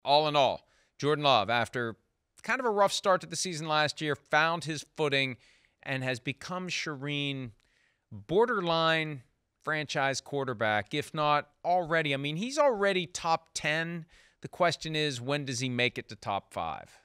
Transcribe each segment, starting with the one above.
all in all, Jordan Love, after kind of a rough start to the season last year, found his footing and has become, Charean, borderline franchise quarterback, if not already. I mean, he's already top 10. The question is, when does he make it to top 5?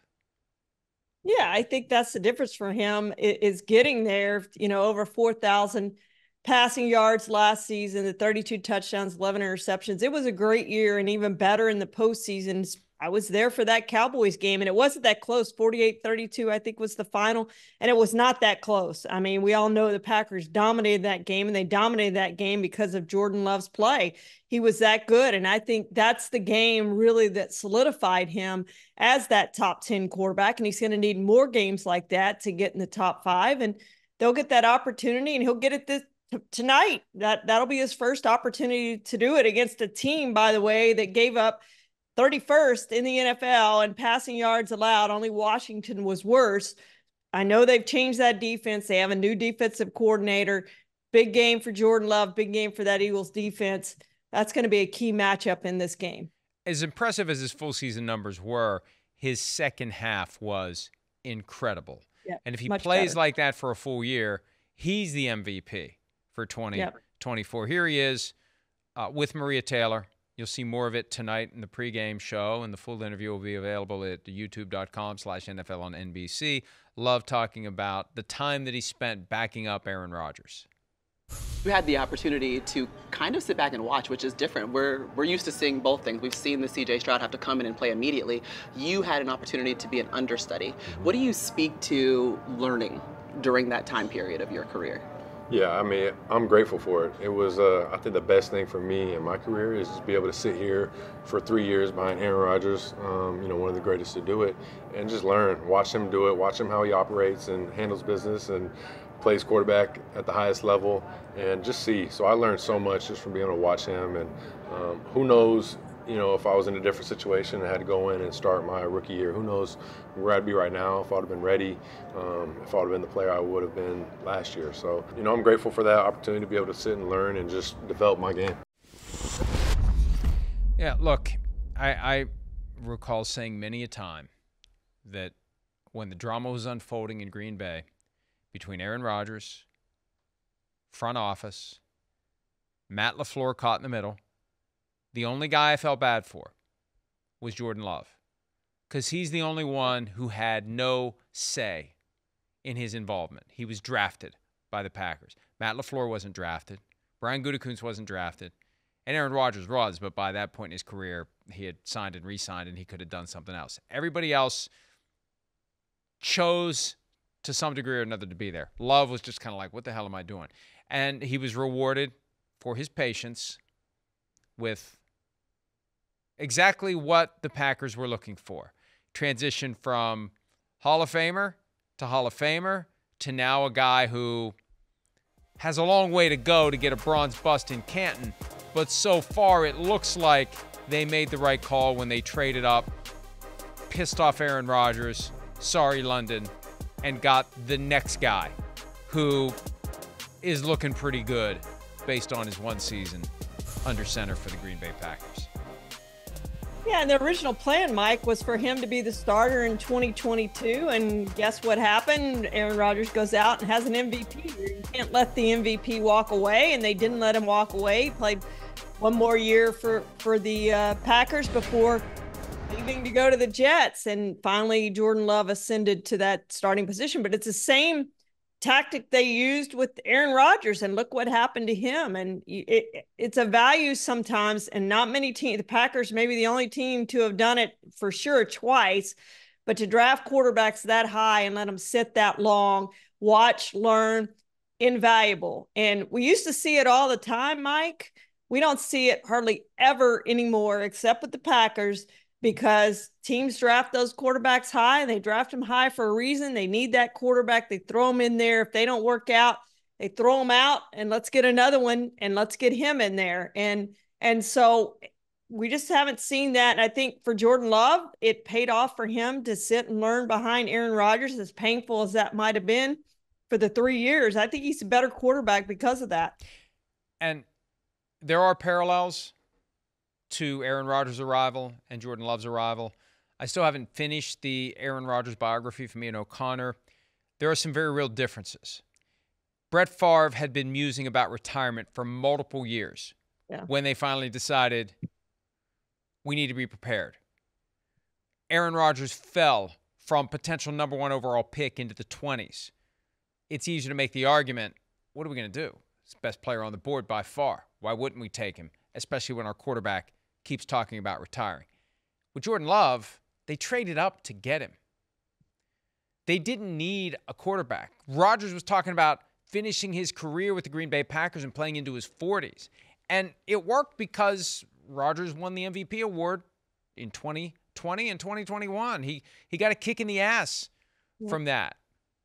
Yeah, I think that's the difference for him is getting there, over 4,000 passing yards last season, the 32 touchdowns, 11 interceptions. It was a great year, and even better in the postseason. I was there for that Cowboys game, and it wasn't that close. 48-32, I think, was the final, and it was not that close. I mean, we all know the Packers dominated that game, and they dominated that game because of Jordan Love's play. He was that good, and I think that's the game really that solidified him as that top 10 quarterback, and he's going to need more games like that to get in the top 5, and they'll get that opportunity, and he'll get it tonight. That'll be his first opportunity to do it against a team, by the way, that gave up 31st in the NFL in passing yards allowed. Only Washington was worse. I know they've changed that defense. They have a new defensive coordinator. Big game for Jordan Love, big game for that Eagles defense. That's going to be a key matchup in this game. As impressive as his full season numbers were, his second half was incredible. Yep, and if he plays better like that for a full year, he's the MVP for 2024. Yep. Here he is with Maria Taylor. You'll see more of it tonight in the pregame show, and the full interview will be available at youtube.com/NFL on NBC. Love talking about the time that he spent backing up Aaron Rodgers. We had the opportunity to kind of sit back and watch, which is different. We're used to seeing both things. We've seen the C.J. Stroud have to come in and play immediately. You had an opportunity to be an understudy. What do you speak to learning during that time period of your career? Yeah, I mean, I'm grateful for it. It was, I think the best thing for me in my career is just be able to sit here for 3 years behind Aaron Rodgers, one of the greatest to do it, and just learn, watch him do it, watch him how he operates and handles business and plays quarterback at the highest level, and just see. So I learned so much just from being able to watch him, and who knows, if I was in a different situation and had to go in and start my rookie year, who knows where I'd be right now, if I would have been ready, if I would have been the player I would have been last year. So, I'm grateful for that opportunity to be able to sit and learn and just develop my game. Yeah, look, I recall saying many a time that when the drama was unfolding in Green Bay between Aaron Rodgers, front office, Matt LaFleur caught in the middle, the only guy I felt bad for was Jordan Love, because he's the only one who had no say in his involvement. He was drafted by the Packers. Matt LaFleur wasn't drafted. Brian Gutekunst wasn't drafted. And Aaron Rodgers was, but by that point in his career, he had signed and re-signed, and he could have done something else. Everybody else chose to some degree or another to be there. Love was just kind of like, what the hell am I doing? And he was rewarded for his patience with exactly what the Packers were looking for. Transition from Hall of Famer to Hall of Famer to now a guy who has a long way to go to get a bronze bust in Canton. But so far, it looks like they made the right call when they traded up, pissed off Aaron Rodgers, sorry London, and got the next guy who is looking pretty good based on his one season under center for the Green Bay Packers. Yeah, and the original plan, Mike, was for him to be the starter in 2022. And guess what happened? Aaron Rodgers goes out and has an MVP. You can't let the MVP walk away, and they didn't let him walk away. He played one more year for the Packers before leaving to go to the Jets. And finally, Jordan Love ascended to that starting position. But it's the same tactic they used with Aaron Rodgers, and look what happened to him. And it's a value sometimes, and not many teams. The Packers may be the only team to have done it for sure twice, but to draft quarterbacks that high and let them sit that long, watch, learn, invaluable. And we used to see it all the time, Mike. We don't see it hardly ever anymore, except with the Packers, because teams draft those quarterbacks high, and they draft them high for a reason. They need that quarterback. They throw them in there. If they don't work out, they throw them out, and let's get another one, and let's get him in there. And so we just haven't seen that. And I think for Jordan Love, it paid off for him to sit and learn behind Aaron Rodgers, as painful as that might have been for the 3 years. I think he's a better quarterback because of that. And there are parallels to Aaron Rodgers' arrival and Jordan Love's arrival. I still haven't finished the Aaron Rodgers biography for me and O'Connor. There are some very real differences. Brett Favre had been musing about retirement for multiple years when they finally decided we need to be prepared. Aaron Rodgers fell from potential number 1 overall pick into the 20s. It's easy to make the argument, what are we going to do? He's the best player on the board by far. Why wouldn't we take him, especially when our quarterback keeps talking about retiring? With Jordan Love, they traded up to get him. They didn't need a quarterback. Rodgers was talking about finishing his career with the Green Bay Packers and playing into his 40s. And it worked because Rodgers won the MVP award in 2020 and 2021. He got a kick in the ass from that.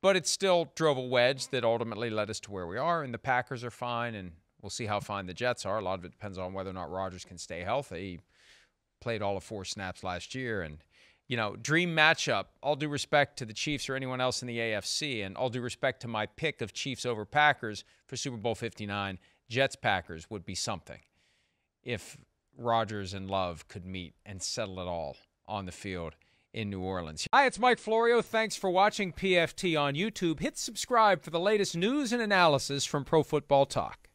But it still drove a wedge that ultimately led us to where we are. And the Packers are fine, and we'll see how fine the Jets are. A lot of it depends on whether or not Rodgers can stay healthy. He played all of 4 snaps last year. And, you know, dream matchup, all due respect to the Chiefs or anyone else in the AFC, and all due respect to my pick of Chiefs over Packers for Super Bowl 59, Jets-Packers would be something if Rodgers and Love could meet and settle it all on the field in New Orleans. Hi, it's Mike Florio. Thanks for watching PFT on YouTube. Hit subscribe for the latest news and analysis from Pro Football Talk.